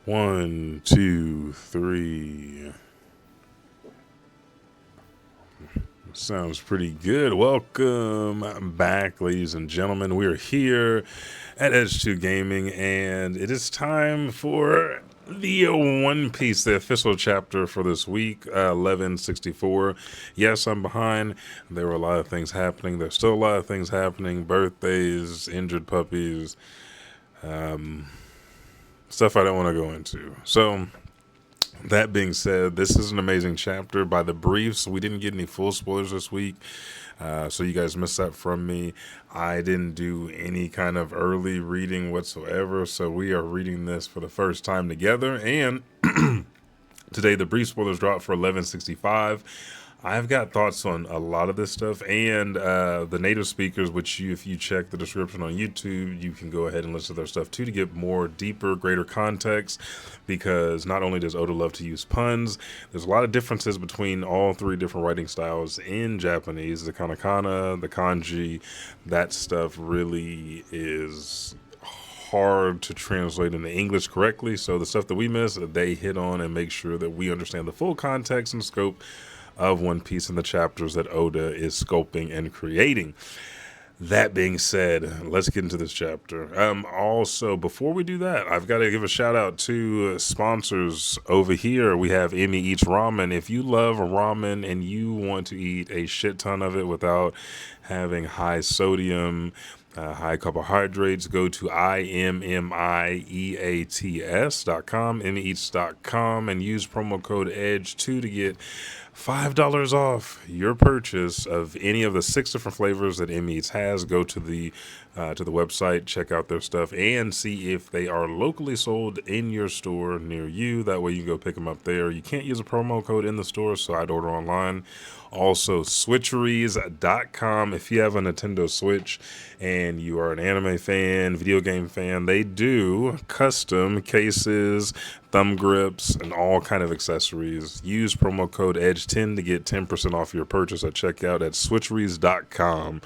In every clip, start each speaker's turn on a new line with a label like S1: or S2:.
S1: One, two, three. Sounds pretty good. Welcome back, ladies and gentlemen. We are here at Edge 2 Gaming, and it is time for the One Piece, the official chapter for this week, 1164. Yes, I'm behind. There were a lot of things happening. There's still a lot of things happening. Birthdays, injured puppies, stuff I don't want to go into. So, that being said, this is an amazing chapter. By the briefs, we didn't get any full spoilers this week, so you guys missed that from me. I didn't do any kind of early reading whatsoever, so we are reading this for the first time together. And today, the brief spoilers dropped for 1165. I've got thoughts on a lot of this stuff, and the native speakers, which if you check the description on YouTube, you can go ahead and listen to their stuff too to get more deeper, greater context, because not only does Oda love to use puns, there's a lot of differences between all three different writing styles in Japanese. The katakana, the kanji, that stuff really is hard to translate into English correctly, so the stuff that we miss, they hit on and make sure that we understand the full context and scope of One Piece and the chapters that Oda is sculpting and creating. That being said, let's get into this chapter. Also, before we do that, I've got to give a shout out to sponsors over here. We have Emmy Eats Ramen. If you love ramen and you want to eat a shit ton of it without having high sodium, high carbohydrates, go to immieats.com, emmyeats.com, and use promo code EDGE2 to get $5 off your purchase of any of the 6 different flavors that Emmy Eats has. Go to the website, check out their stuff, and see if they are locally sold in your store near you. That way you can go pick them up there. You can't use a promo code in the store, so I'd order online. Also, switcheries.com. If you have a Nintendo Switch and you are an anime fan, video game fan, they do custom cases, thumb grips, and all kind of accessories. Use promo code EDGE10 to get 10% off your purchase at checkout at switcheries.com.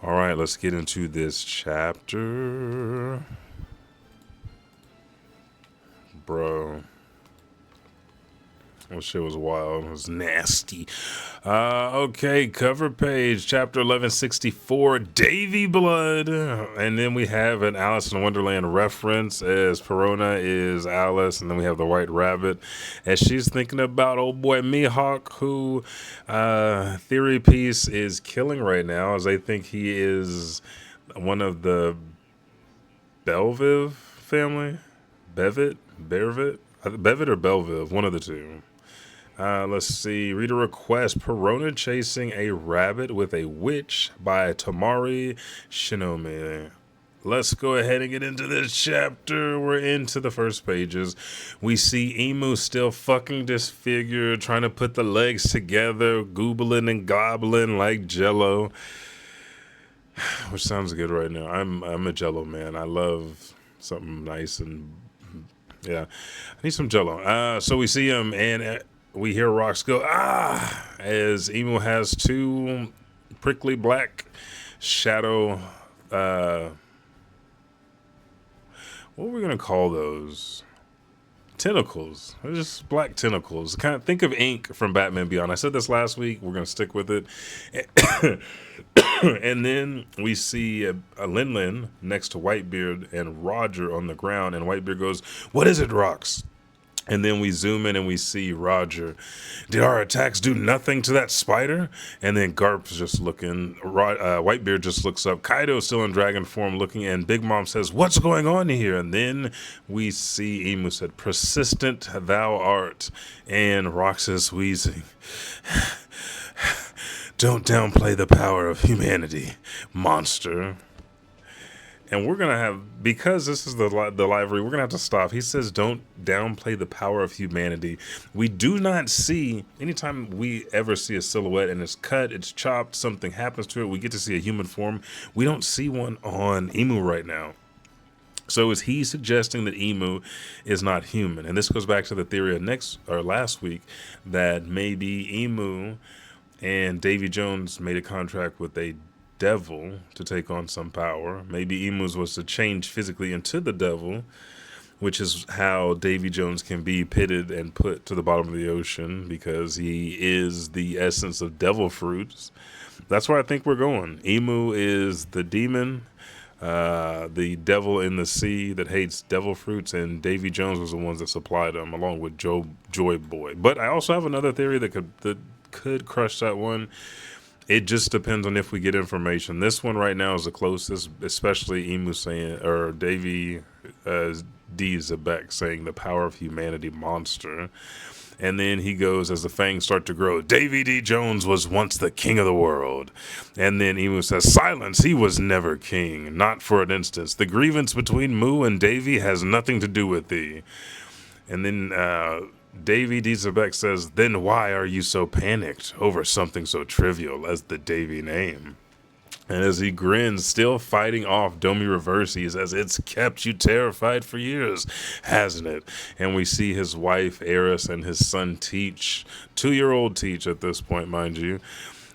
S1: All right, let's get into this chapter. Bro. That shit was wild. It was nasty. Okay, cover page, chapter 1164, Davy Blood. And then we have an Alice in Wonderland reference as Perona is Alice. And then we have the White Rabbit as she's thinking about old boy Mihawk, who Theory Piece is killing right now, as they think he is one of the Belviv family. Bevitt? Bevitt or Belviv, one of the two. Let's see. Read a request. Perona Chasing a Rabbit with a Witch by Tamari Shinome. Let's go ahead and get into this chapter. We're into the first pages. We see Emu still fucking disfigured, trying to put the legs together, googling and gobbling like Jello. Which sounds good right now. I'm a Jello man. I love something nice and yeah. I need some Jello. So we see him and we hear Rocks go, as Emu has two prickly black shadow, what are we going to call those? Tentacles. They're just black tentacles. Kind of think of Ink from Batman Beyond. I said this last week. We're going to stick with it. And then we see a Lin Lin next to Whitebeard and Roger on the ground. And Whitebeard goes, "What is it, Rocks?" And then we zoom in and we see Roger. "Did our attacks do nothing to that spider?" And then Garp's just looking. Whitebeard just looks up. Kaido's still in dragon form looking. And Big Mom says, "What's going on here?" And then we see Emu said, "Persistent thou art." And Rox is wheezing. "Don't downplay the power of humanity, monster." And we're going to have, because this is the library, we're going to have to stop. He says, don't downplay the power of humanity. We do not see, anytime we ever see a silhouette and it's cut, it's chopped, something happens to it, we get to see a human form. We don't see one on Emu right now. So is he suggesting that Emu is not human? And this goes back to the theory of last week that maybe Emu and Davy Jones made a contract with a devil to take on some power. Maybe Emus was to change physically into the devil which is how Davy Jones can be pitted and put to the bottom of the ocean because he is the essence of devil fruits. That's where I think we're going. Emu is the demon, the devil in the sea that hates devil fruits, and Davy Jones was the ones that supplied them, along with Joy Boy. But I also have another theory that could crush that one. It just depends on if we get information. This one right now is the closest, especially Emu saying, or Davy D. Xebec saying the power of humanity monster. And then he goes, as the fangs start to grow, Davy D. Jones was once the king of the world. And then Emu says, silence, he was never king, not for an instance. The grievance between Moo and Davy has nothing to do with thee. And then Davy D. Xebec says, then why are you so panicked over something so trivial as the Davy name? And as he grins, still fighting off Domi Reverse, he says, it's kept you terrified for years, hasn't it? And we see his wife, Eris, and his son, Teach, 2-year-old Teach at this point, mind you.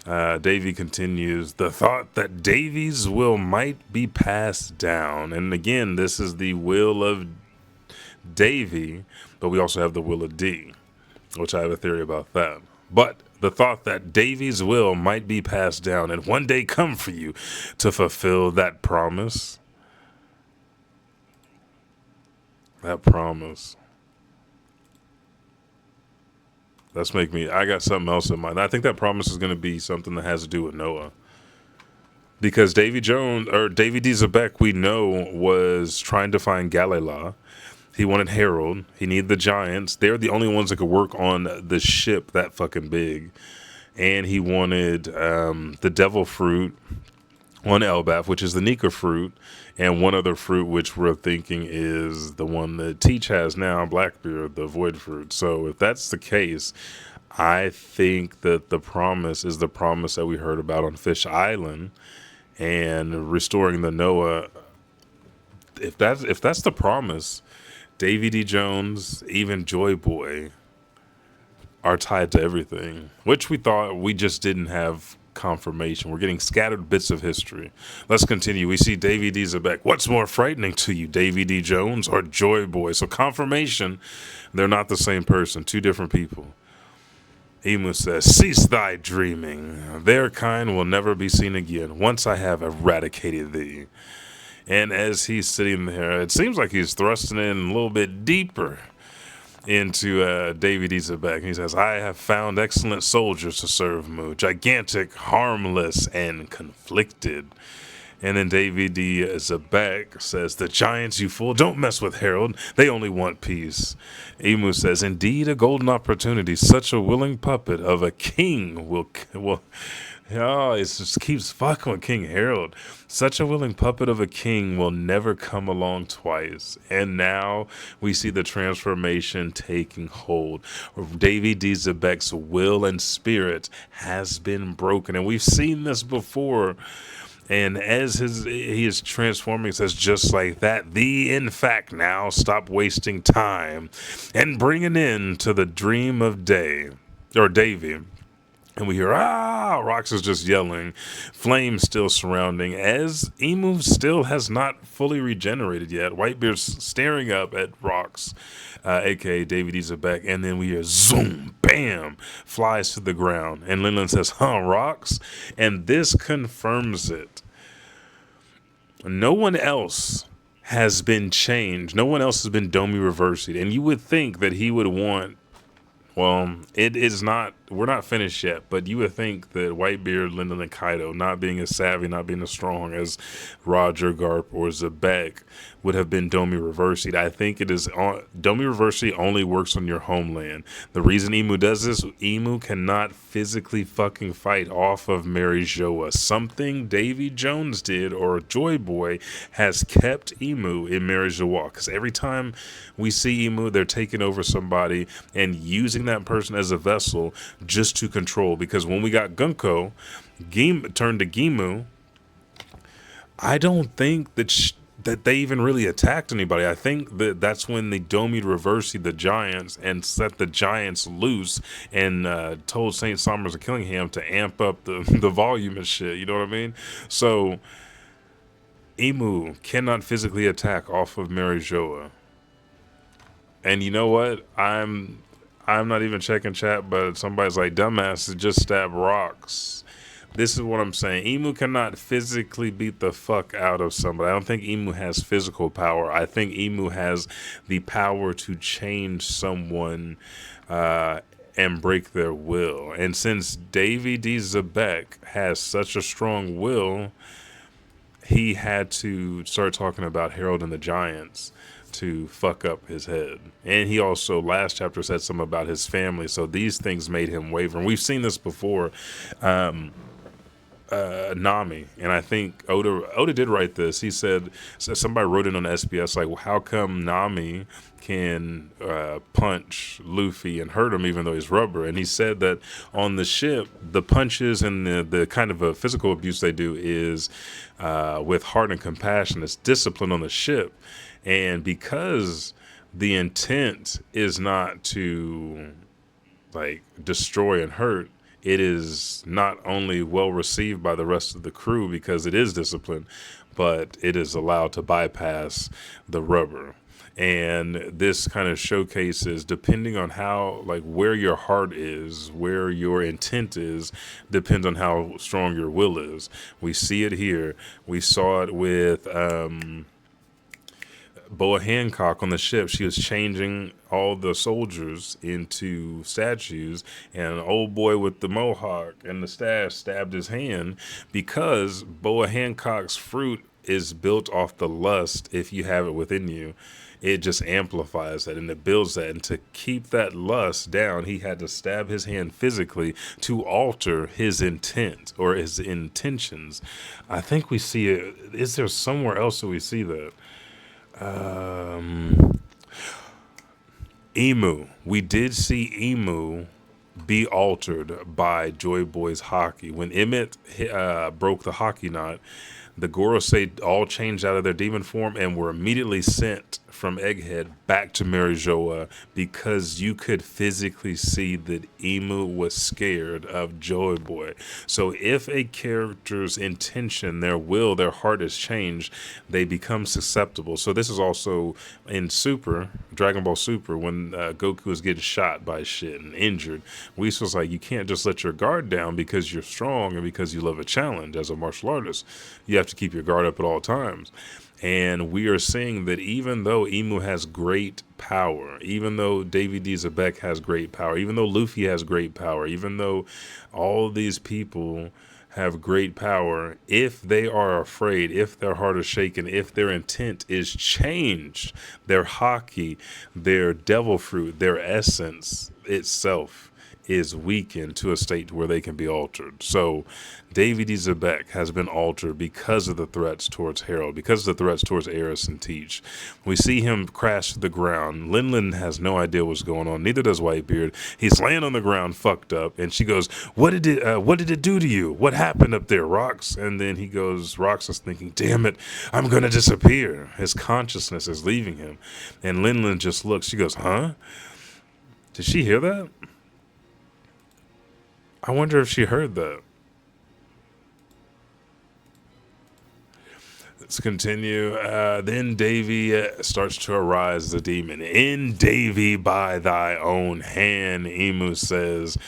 S1: Davy continues, the thought that Davy's will might be passed down. And again, this is the will of Davy, but we also have the will of D, which I have a theory about that. But the thought that Davy's will might be passed down and one day come for you to fulfill that promise. That promise. Let's make me, I got something else in mind. I think that promise is going to be something that has to do with Noah. Because Davy Jones, or Davy D. Xebec, we know, was trying to find Galilah. He wanted Harold. He needed the giants. They're the only ones that could work on the ship that fucking big. And he wanted the devil fruit on Elbaf, which is the Nika fruit, and one other fruit, which we're thinking is the one that Teach has now, Blackbeard, the void fruit. So if that's the case, I think that the promise is the promise that we heard about on Fish Island and restoring the Noah. If that's the promise, Davy D. Jones, even Joy Boy, are tied to everything, which we thought we just didn't have confirmation. We're getting scattered bits of history. Let's continue. We see Davy D. Xebec. What's more frightening to you, Davy D. Jones or Joy Boy? So confirmation, they're not the same person, two different people. Emu says, cease thy dreaming. Their kind will never be seen again once I have eradicated thee. And as he's sitting there, it seems like he's thrusting in a little bit deeper into Davy D. Xebec. He says, I have found excellent soldiers to serve Moo, gigantic, harmless, and conflicted. And then Davy D. Xebec says, the giants, you fool, don't mess with Harold. They only want peace. Emu says, indeed, a golden opportunity. Such a willing puppet of a king will oh, it just keeps fucking with King Harold. Such a willing puppet of a king will never come along twice. And now we see the transformation taking hold. Davy D. Xebec's will and spirit has been broken. And we've seen this before. And as he is transforming, it says, just like that, thee, in fact, now stop wasting time and bring an end to the dream of day, or Davy. And we hear, Rox is just yelling, flames still surrounding, as Emu still has not fully regenerated yet. Whitebeard's staring up at Rox, a.k.a. Davy D. Xebec, and then we hear, zoom, bam, flies to the ground. And Linlin says, Rox? And this confirms it. No one else has been changed. No one else has been Domi reversed. And you would think that he would want, well, it is not, we're not finished yet, but you would think that Whitebeard, Lyndon, and Kaido, not being as savvy, not being as strong as Roger, Garp, or Xebec, would have been Domi reversed. I think it is, Domi reversed only works on your homeland. The reason Emu does this, Emu cannot physically fucking fight off of Mary Joa. Something Davy Jones did, or Joy Boy, has kept Emu in Mary Joa. Because every time we see Emu, they're taking over somebody and using that person as a vessel just to control. Because when we got Gunko turned to Gimu, I don't think that that they even really attacked anybody. I think that that's when they Domied reversed the giants and set the giants loose and told St. Somers of Killingham to amp up the volume and shit. You know what I mean? So Emu cannot physically attack off of Mary Joa. And you know what? I'm not even checking chat, but somebody's like, dumbass, just stab rocks. This is what I'm saying. Emu cannot physically beat the fuck out of somebody. I don't think Emu has physical power. I think Emu has the power to change someone and break their will. And since Davy D. Xebec has such a strong will, he had to start talking about Harold and the Giants to fuck up his head. And he also, last chapter, said something about his family. So these things made him waver. And we've seen this before. Nami, and I think Oda did write this. He said, so somebody wrote it on SBS, like, well, how come Nami can punch Luffy and hurt him even though he's rubber? And he said that on the ship, the punches and the kind of a physical abuse they do is with heart and compassion. It's discipline on the ship. And because the intent is not to like destroy and hurt, it is not only well received by the rest of the crew because it is discipline, but it is allowed to bypass the rubber. And this kind of showcases, depending on how, like, where your heart is, where your intent is, depends on how strong your will is. We see it here. We saw it with Boa Hancock on the ship. She was changing all the soldiers into statues, and an old boy with the mohawk and the staff stabbed his hand because Boa Hancock's fruit is built off the lust. If you have it within you, it just amplifies that and it builds that. And to keep that lust down, he had to stab his hand physically to alter his intent or his intentions. I think we see it. Is there somewhere else that we see that? Emu. We did see Emu be altered by Joy Boy's hockey. When Emmett broke the hockey knot, the Gorosei all changed out of their demon form and were immediately sent from Egghead back to Marijoa because you could physically see that Emu was scared of Joy Boy. So if a character's intention, their will, their heart is changed, they become susceptible. So this is also in Super, Dragon Ball Super, when Goku was getting shot by shit and injured. Whis was like, you can't just let your guard down because you're strong and because you love a challenge as a martial artist. You have to keep your guard up at all times. And we are seeing that even though Emu has great power, even though Davy D. Xebec has great power, even though Luffy has great power, even though all these people have great power, if they are afraid, if their heart is shaken, if their intent is changed, their haki, their devil fruit, their essence itself is weakened to a state where they can be altered. So Davy D. Xebec has been altered because of the threats towards Harold, because of the threats towards Eris and Teach. We see him crash to the ground. Lin has no idea what's going on. Neither does Whitebeard. He's laying on the ground, fucked up, and she goes, what did it do to you? What happened up there, Rox? And then he goes, Rox is thinking, damn it, I'm gonna disappear. His consciousness is leaving him. And Lin just looks. She goes, huh? Did she hear that? I wonder if she heard that. Let's continue. Then Davy starts to arise, the demon. In Davy by thy own hand, Emu says.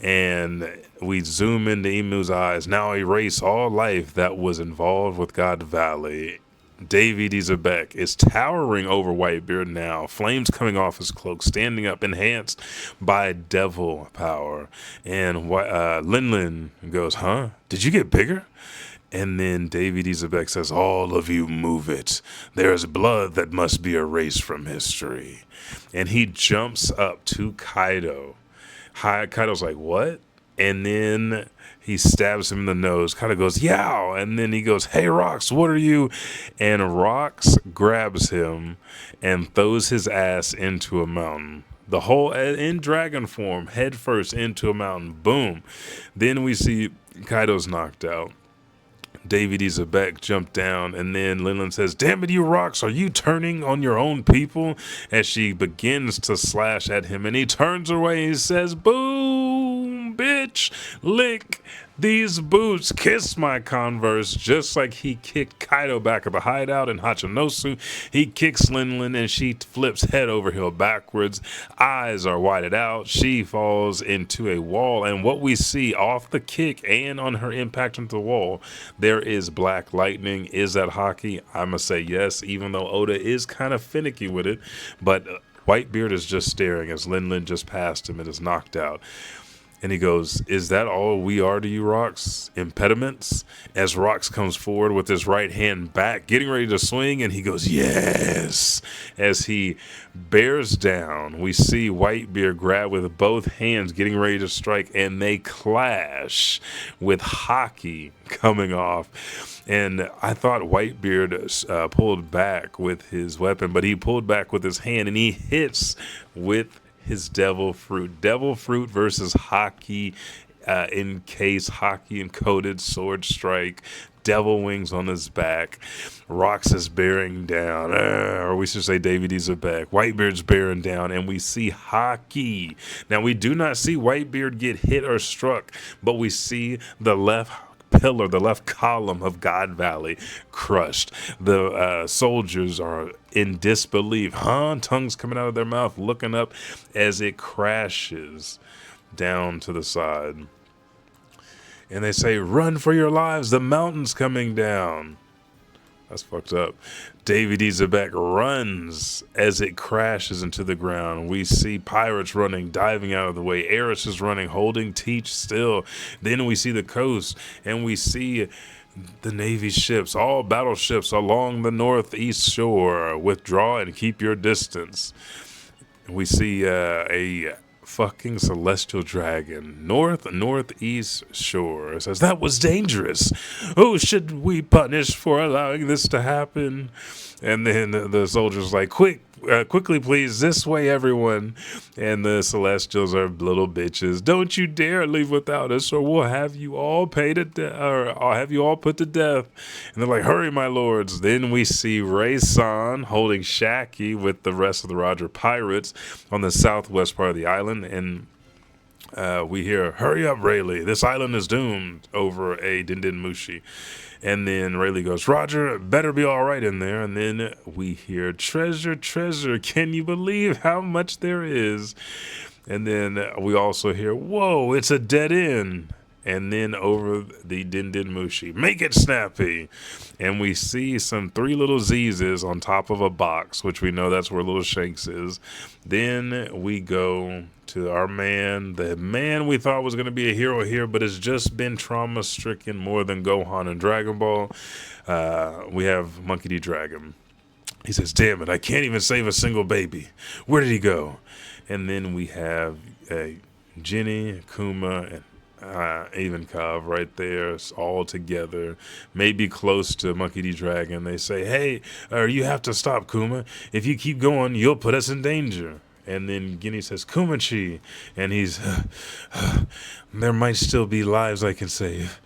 S1: And we zoom into Emu's eyes. Now erase all life that was involved with God Valley. Davy D. Xebec is towering over Whitebeard now, flames coming off his cloak, standing up, enhanced by devil power. And Lin goes, huh? Did you get bigger? And then Davy D. Xebec says, all of you move it. There is blood that must be erased from history. And he jumps up to Kaido. Kaido's like, what? And then he stabs him in the nose. Kaido goes, yow. And then he goes, hey, Rox, what are you? And Rox grabs him and throws his ass into a mountain. The whole, in dragon form, head first into a mountain. Boom. Then we see Kaido's knocked out. Davy D. Xebec jumped down, and then Lin says, damn it, you Rox, are you turning on your own people? As she begins to slash at him, and he turns away and he says, boom, bitch, lick These boots kiss my Converse, just like he kicked Kaido back at the hideout in Hachinosu. He kicks Linlin and she flips head over heel backwards. Eyes are widened out. She falls into a wall, and what we see off the kick and on her impact into the wall, there is black lightning. Is that hockey? I'm going to say yes, even though Oda is kind of finicky with it. But Whitebeard is just staring as Linlin just passed him and is knocked out. And he goes, is that all we are to you, Rocks? Impediments? As Rocks comes forward with his right hand back, getting ready to swing, and he goes, yes! As he bears down, we see Whitebeard grab with both hands, getting ready to strike, and they clash with hockey coming off. And I thought Whitebeard pulled back with his weapon, but he pulled back with his hand, and he hits with his devil fruit. Devil fruit versus hockey encased, hockey encoded sword strike. Devil wings on his back. Rocks is bearing down. Or we should say Davy D's back. Whitebeard's bearing down, and we see hockey. Now, we do not see Whitebeard get hit or struck, but we see the left pillar, the left column of God Valley crushed. The soldiers are in disbelief, tongues coming out of their mouth, looking up as it crashes down to the side. And they say, run for your lives, the mountain's coming down. That's fucked up. Davy D. Xebec runs as it crashes into the ground. We see pirates running, diving out of the way. Eris is running, holding Teach still. Then we see the coast, and we see the Navy ships, all battleships along the northeast shore. Withdraw and keep your distance. We see a fucking celestial dragon, northeast shore. It says, that was dangerous. Who should we punish for allowing this to happen? And then the soldiers like, quickly please, this way everyone. And the celestials are little bitches. Don't you dare leave without us, or we'll have you all paid to death, or I'll have you all put to death. And they're like, hurry, my lords. Then we see Ray-san holding Shaki with the rest of the Roger pirates on the southwest part of the island, and we hear, hurry up, Rayleigh, this island is doomed, over a Dindin Mushi. And then Rayleigh goes, Roger, better be all right in there. And then we hear, treasure, treasure, can you believe how much there is? And then we also hear, whoa, it's a dead end. And then over the Dindin Mushi, make it snappy. And we see some 3 little Z's on top of a box, which we know that's where Little Shanks is. Then we go to our man, the man we thought was going to be a hero here, but has just been trauma-stricken more than Gohan and Dragon Ball. We have Monkey D. Dragon. He says, damn it, I can't even save a single baby. Where did he go? And then we have Jenny, Kuma, and Ivankov right there, all together, maybe close to Monkey D. Dragon. They say, hey, you have to stop, Kuma. If you keep going, you'll put us in danger. And then Guinea says, Kumachi. And he's, there might still be lives I can save.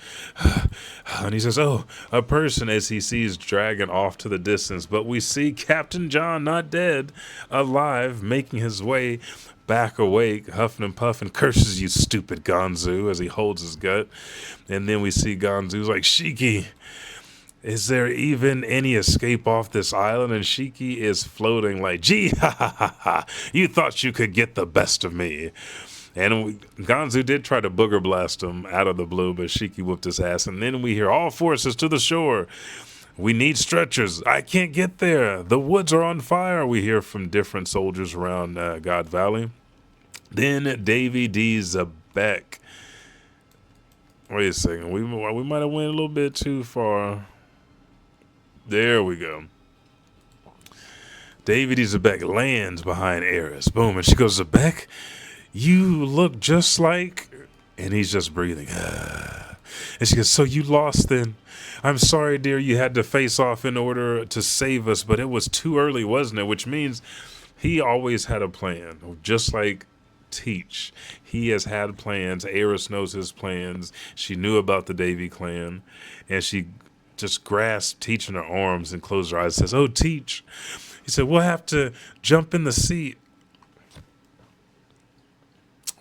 S1: And he says, oh, a person, as he sees Dragon off to the distance. But we see Captain John, not dead, alive, making his way back awake, huffing and puffing, curses you stupid Gonzu as he holds his gut. And then we see Gonzu's like, Shiki, is there even any escape off this island? And Shiki is floating like, gee, ha ha ha ha, you thought you could get the best of me. And Gonzu did try to booger blast him out of the blue, but Shiki whooped his ass. And then we hear, all forces to the shore. We need stretchers. I can't get there. The woods are on fire. We hear from different soldiers around God Valley. Then Davy D. Xebec. Wait a second. We might have went a little bit too far. There we go. Davy D. Xebec lands behind Eris. Boom. And she goes, Xebec, you look just like... And he's just breathing. And she goes, so you lost then? I'm sorry, dear, you had to face off in order to save us, but it was too early, wasn't it? Which means he always had a plan, just like Teach. He has had plans. Eris knows his plans. She knew about the Davy clan, and she just grasped Teach in her arms and closed her eyes and says, oh, Teach. He said, we'll have to jump in the sea.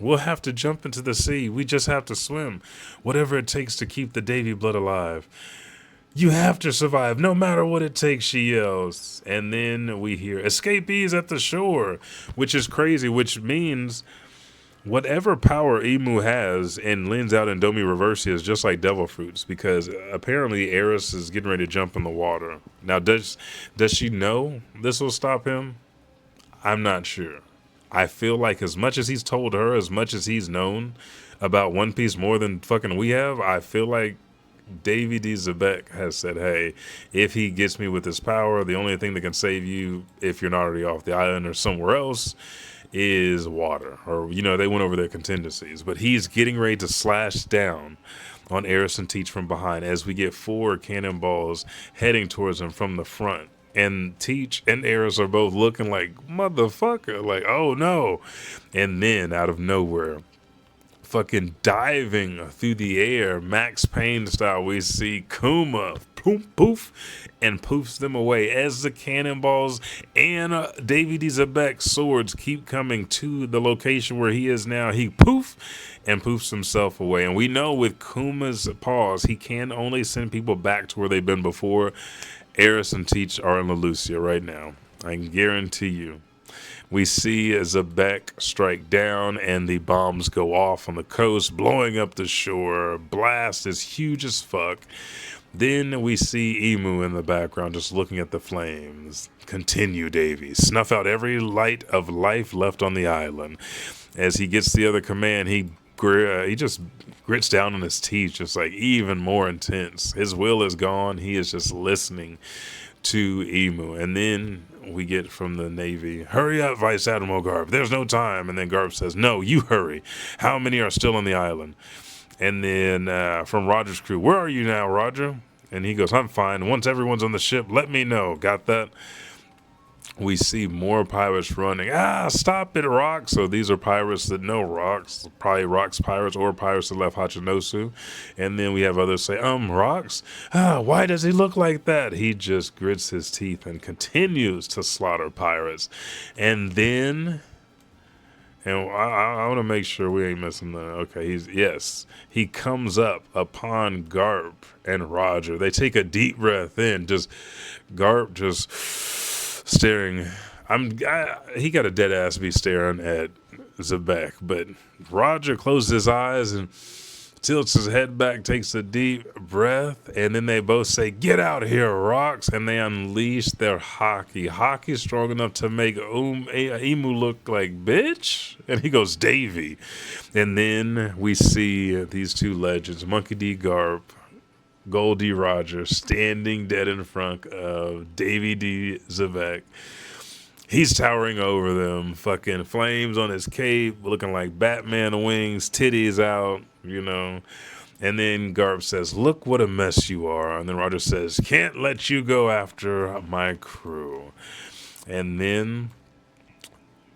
S1: We'll have to jump into the sea. We just have to swim. Whatever it takes to keep the Davy blood alive. You have to survive, no matter what it takes, she yells. And then we hear, escapees at the shore, which is crazy, which means whatever power Emu has and lends out in Domi Reversi is just like devil fruits, because apparently Eris is getting ready to jump in the water. Now, does she know this will stop him? I'm not sure. I feel like as much as he's told her, as much as he's known about One Piece more than fucking we have, I feel like Davy D. Xebec has said, hey, if he gets me with his power, the only thing that can save you if you're not already off the island or somewhere else is water. Or, they went over their contingencies. But he's getting ready to slash down on Eris and Teach from behind as we get 4 cannonballs heading towards him from the front. And Teach and Eris are both looking like, motherfucker, like, oh no. And then out of nowhere, fucking diving through the air, Max Payne style, we see Kuma poof, poof, and poofs them away as the cannonballs and Davy D. Xebec's swords keep coming to the location where he is now. He poof and poofs himself away. And we know with Kuma's paws, he can only send people back to where they've been before. Eris and Teach are in Lelucia right now. I can guarantee you. We see Xebec strike down and the bombs go off on the coast, blowing up the shore. Blast is huge as fuck. Then we see Emu in the background just looking at the flames. Continue, Davy. Snuff out every light of life left on the island. As he gets the other command, he just grits down on his teeth, just like even more intense. His will is gone. He is just listening to Emu. And then we get from the Navy, hurry up, Vice Admiral Garp. There's no time. And then Garp says, no, you hurry. How many are still on the island? And then from Roger's crew, where are you now, Roger? And he goes, I'm fine. Once everyone's on the ship, let me know. Got that? We see more pirates running. Stop it, Rock. So these are pirates that know Rocks. Probably Rock's pirates or pirates that left Hachinosu. And then we have others say, Rocks? Why does he look like that? He just grits his teeth and continues to slaughter pirates. And then, and I want to make sure we ain't missing the, okay, he comes up upon Garp and Roger. They take a deep breath in, Garp just staring. He got a dead ass be staring at Xebec, but Roger closes his eyes and tilts his head back, takes a deep breath, and then they both say, get out of here, Rocks, and they unleash their hockey. Hockey strong enough to make Emu look like bitch, and he goes, Davy. And then we see these two legends, Monkey D. Garp, Goldie Roger, standing dead in front of Davy D. Xebec. He's towering over them, fucking flames on his cape, looking like Batman wings, titties out, And then Garp says, look what a mess you are. And then Roger says, can't let you go after my crew. And then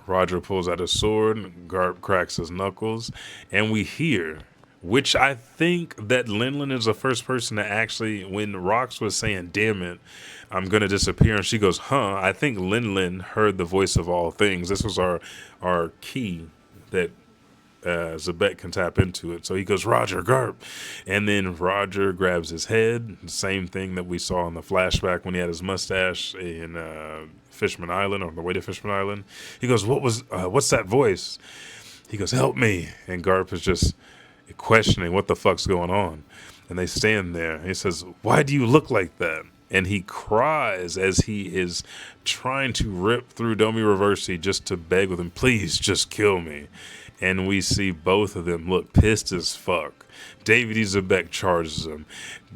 S1: Roger pulls out his sword, Garp cracks his knuckles, and we hear, which I think that Linlin is the first person to actually, when Rox was saying, damn it, I'm going to disappear, and she goes, I think Linlin heard the voice of all things. This was our key that Xebec can tap into it. So he goes, Roger, Garp. And then Roger grabs his head, the same thing that we saw in the flashback when he had his mustache in Fishman Island, or on the way to Fishman Island. He goes, what's that voice? He goes, help me. And Garp is just questioning what the fuck's going on. And they stand there. He says, why do you look like that? And he cries as he is trying to rip through Domi Reversi just to beg with him, please just kill me. And we see both of them look pissed as fuck. Davy D. Xebec charges him.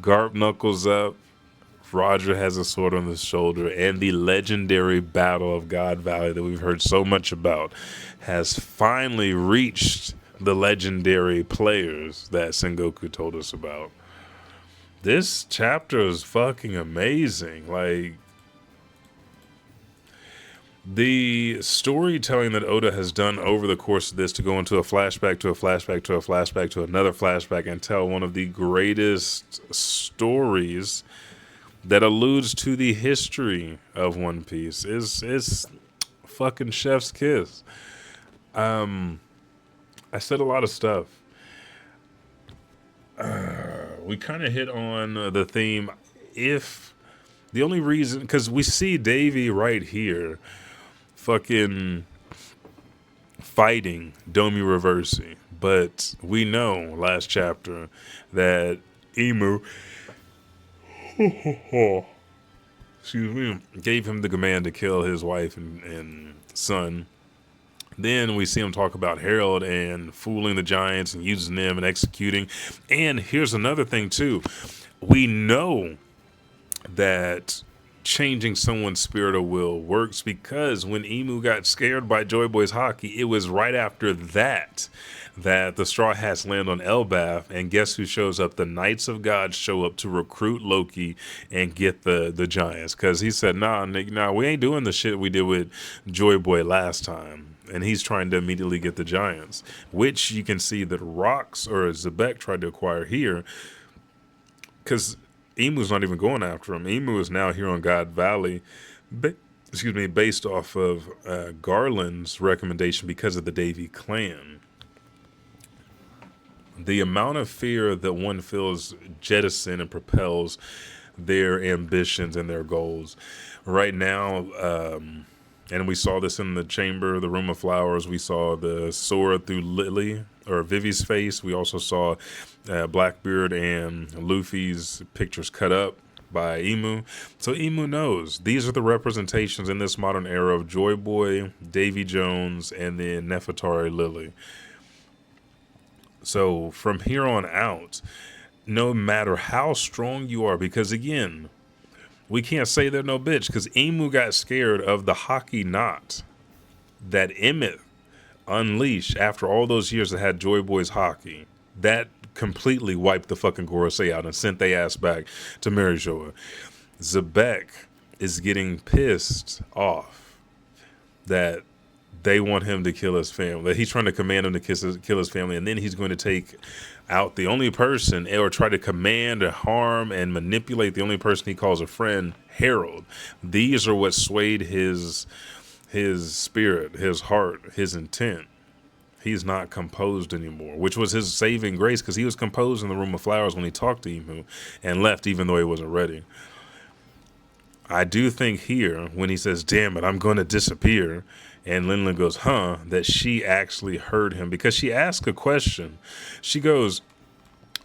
S1: Garp knuckles up. Roger has a sword on his shoulder. And the legendary Battle of God Valley that we've heard so much about has finally reached the legendary players that Sengoku told us about. This chapter is fucking amazing. Like, the storytelling that Oda has done over the course of this to go into a flashback to a flashback to a flashback to another flashback and tell one of the greatest stories that alludes to the history of One Piece is fucking chef's kiss. I said a lot of stuff. We kind of hit on the theme. If the only reason, because we see Davy right here, fucking fighting Domi Reversi, but we know last chapter that Emu, excuse me, gave him the command to kill his wife and son. Then we see him talk about Harold and fooling the giants and using them and executing. And here's another thing too. We know that changing someone's spirit of will works because when Emu got scared by Joy Boy's hockey, it was right after that the Straw Hats land on Elbaf, and guess who shows up? The Knights of God show up to recruit Loki and get the giants, because he said, nah, we ain't doing the shit we did with Joy Boy last time. And he's trying to immediately get the giants, which you can see that Rox or Xebec tried to acquire here, because Emu's not even going after him. Emu is now here on God Valley, based off of Garland's recommendation because of the Davy clan. The amount of fear that one feels jettison and propels their ambitions and their goals. Right now, and we saw this in the chamber, the room of flowers. We saw the sword through Lily or Vivi's face. We also saw Blackbeard and Luffy's pictures cut up by Emu. So Emu knows these are the representations in this modern era of Joy Boy, Davy Jones, and then Nefertari Lily. So from here on out, no matter how strong you are, because again, we can't say they're no bitch, because Emu got scared of the hockey knot that Emmett unleashed after all those years that had Joy Boy's hockey. That completely wiped the fucking Gorosei out and sent their ass back to Marijoa. Xebec is getting pissed off that they want him to kill his family, that he's trying to command him to kill his family, and then he's going to take out the only person, or try to command or harm and manipulate the only person he calls a friend, Harold. These are what swayed his spirit, his heart, his intent. He's not composed anymore, which was his saving grace, because he was composed in the room of flowers when he talked to Emu and left even though he wasn't ready. I do think here, when he says, damn it, I'm going to disappear, and Linlin goes, huh, that she actually heard him, because she asked a question. She goes,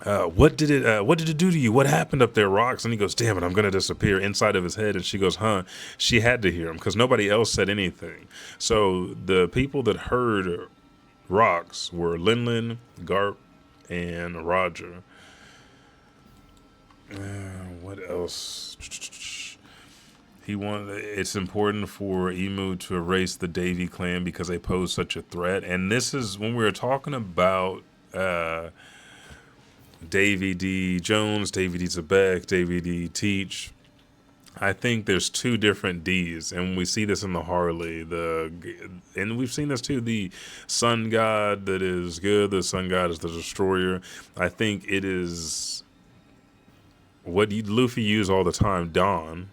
S1: what did it do to you? What happened up there, Rox? And he goes, damn it, I'm going to disappear, inside of his head. And she goes, huh, she had to hear him, because nobody else said anything. So the people that heard Rox were Linlin, GARP, and Roger. What else? It's important for Emu to erase the Davy clan because they pose such a threat. And this is when we were talking about Davy D. Jones, Davy D. Xebec, Davy D. Teach. I think there's two different D's, and we see this in the Harley. And we've seen this too. The sun god that is good, the sun god is the destroyer. I think it is what Luffy use all the time, Don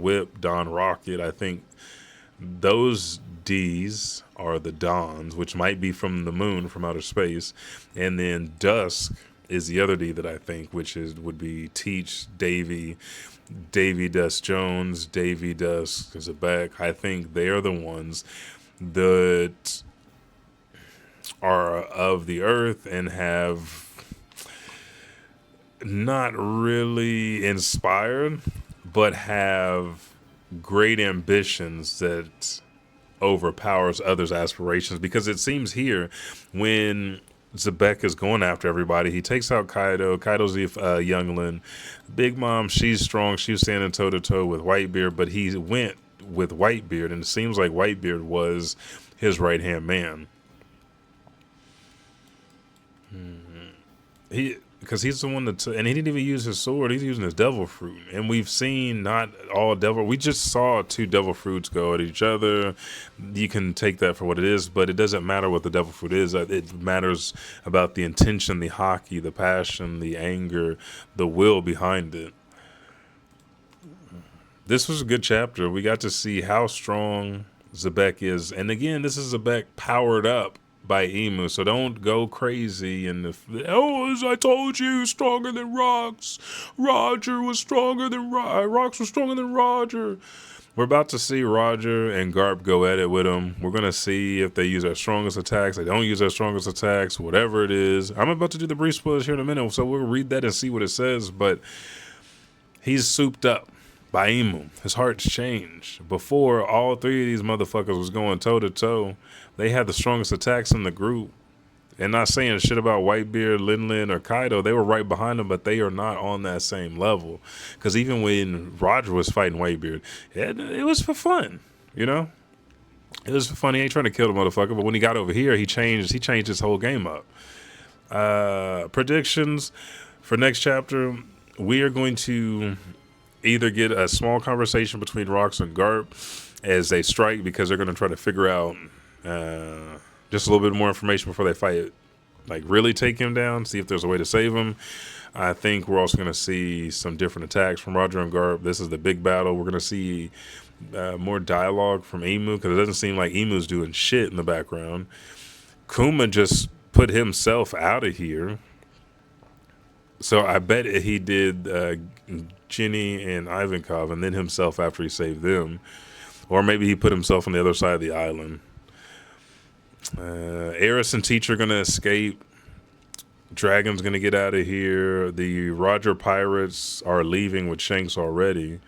S1: Whip, Don Rocket. I think those D's are the Dons, which might be from the moon, from outer space. And then Dusk is the other D that I think, which would be Teach, Davy Dusk Jones, Davy Dusk Xebec. I think they are the ones that are of the earth and have not really inspired, but have great ambitions that overpowers others' aspirations. Because it seems here, when Xebec is going after everybody, he takes out Kaido. Kaido's the youngling. Big Mom, she's strong. She was standing toe-to-toe with Whitebeard, but he went with Whitebeard, and it seems like Whitebeard was his right-hand man. Because he's the one that, and he didn't even use his sword. He's using his devil fruit. And we've seen not all devil. We just saw two devil fruits go at each other. You can take that for what it is, but it doesn't matter what the devil fruit is. It matters about the intention, the hockey, the passion, the anger, the will behind it. This was a good chapter. We got to see how strong Xebec is. And again, this is Xebec powered up by Emu. So don't go crazy. And as I told you, stronger than rocks. Roger was stronger than rocks was stronger than Roger. We're about to see Roger and Garp go at it with him. We're going to see if they use their strongest attacks. They don't use their strongest attacks, whatever it is. I'm about to do the brief spoilers here in a minute, so we'll read that and see what it says. But he's souped up by Emu. His heart's changed. Before, all three of these motherfuckers was going toe-to-toe. They had the strongest attacks in the group. And not saying shit about Whitebeard, Lin, or Kaido. They were right behind them, but they are not on that same level. Because even when Roger was fighting Whitebeard, it was for fun, you know? It was for fun. He ain't trying to kill the motherfucker, but when he got over here, he changed his whole game up. Predictions for next chapter, we are going to either get a small conversation between Rox and Garp as they strike, because they're going to try to figure out just a little bit more information before they fight, like really take him down, see if there's a way to save him. I think we're also going to see some different attacks from Roger and Garp. This is the big battle. We're going to see more dialogue from Emu, because it doesn't seem like Emu's doing shit in the background. Kuma just put himself out of here. So I bet he did Ginny and Ivankov and then himself after he saved them. Or maybe he put himself on the other side of the island. Eris and Teach are going to escape. Dragon's going to get out of here. The Roger pirates are leaving with Shanks already.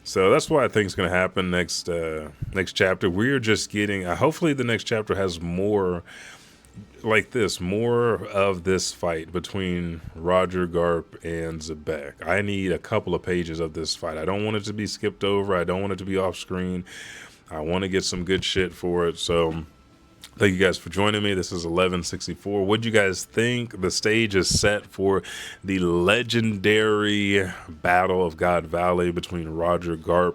S1: So that's what I think is going to happen next chapter. We're just getting... hopefully the next chapter has more like this, more of this fight between Roger, Garp, and Xebec. I need a couple of pages of this fight. I don't want it to be skipped over. I don't want it to be off screen. I want to get some good shit for it. So thank you guys for joining me. This is 1164. What'd you guys think? The stage is set for the legendary Battle of God Valley between Roger, Garp,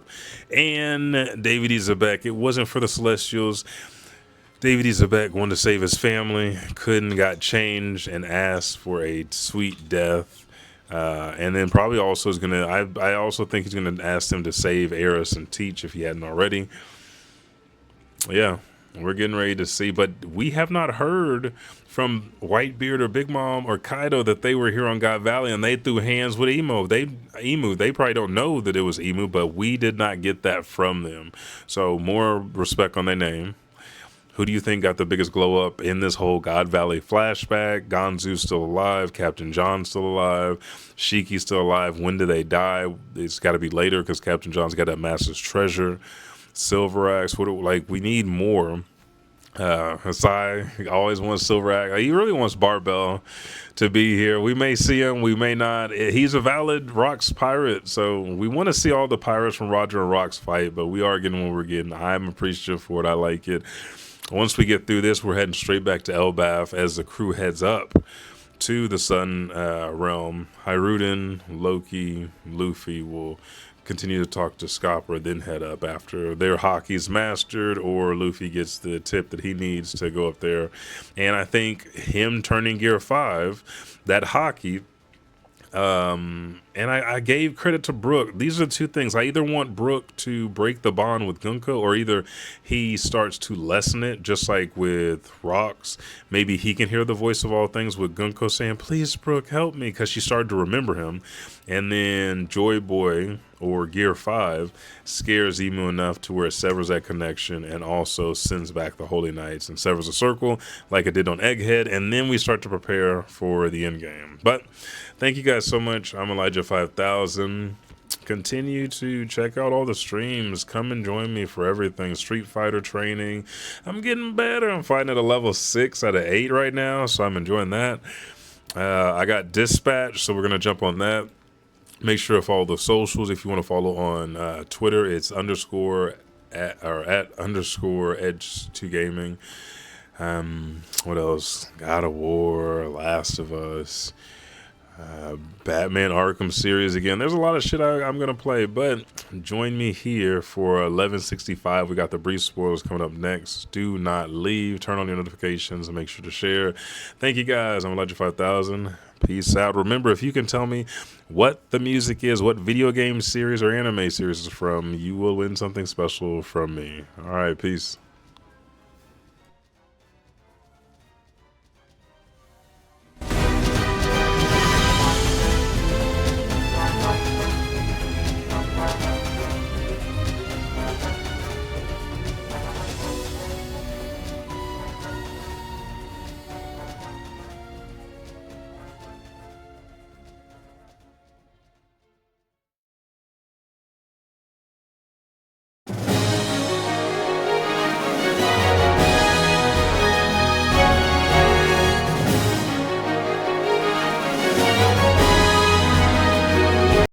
S1: and David E. Xebec. It wasn't for the Celestials. David E. Xebec wanted to save his family, couldn't, got changed, and asked for a sweet death. And then probably also is going to, I also think he's going to ask them to save Eris and Teach if he hadn't already. Yeah, we're getting ready to see. But we have not heard from Whitebeard or Big Mom or Kaido that they were here on God Valley and they threw hands with Emu. They probably don't know that it was Emu, but we did not get that from them. So more respect on their name. Who do you think got the biggest glow up in this whole God Valley flashback? Gonzu's still alive. Captain John's still alive. Shiki's still alive. When do they die? It's got to be later because Captain John's got that master's treasure. Silver Axe. We need more. Hasai always wants Silver Axe. He really wants Barbell to be here. We may see him. We may not. He's a valid Rox pirate. So we want to see all the pirates from Roger and Rox fight, but we are getting what we're getting. I'm appreciative for it. I like it. Once we get through this, we're heading straight back to Elbaf as the crew heads up to the Sun realm. Hiruden, Loki, Luffy will continue to talk to Scopper, then head up after their hockey's mastered or Luffy gets the tip that he needs to go up there. And I think him turning Gear 5, that hockey... and I gave credit to Brook. These are the two things. I either want Brook to break the bond with Gunko, or either he starts to lessen it, just like with Rox. Maybe he can hear the voice of all things with Gunko saying, please, Brook, help me, because she started to remember him. And then Joy Boy, or Gear 5, scares Emu enough to where it severs that connection and also sends back the Holy Knights and severs a circle like it did on Egghead. And then we start to prepare for the end game. But thank you guys so much. I'm Elijah 5000. Continue to check out all the streams. Come and join me for everything. Street Fighter training. I'm getting better. I'm fighting at a level 6 out of 8 right now, so I'm enjoying that. I got Dispatch, so we're going to jump on that. Make sure to follow the socials. If you want to follow on Twitter, it's _at _edge2gaming. What else? God of War, Last of Us, Batman Arkham series again. There's a lot of shit I'm going to play, but join me here for 1165. We got the brief spoilers coming up next. Do not leave. Turn on your notifications and make sure to share. Thank you guys. I'm Elijah 5000. Peace out. Remember, if you can tell me what the music is, what video game series or anime series is from, you will win something special from me. All right, peace.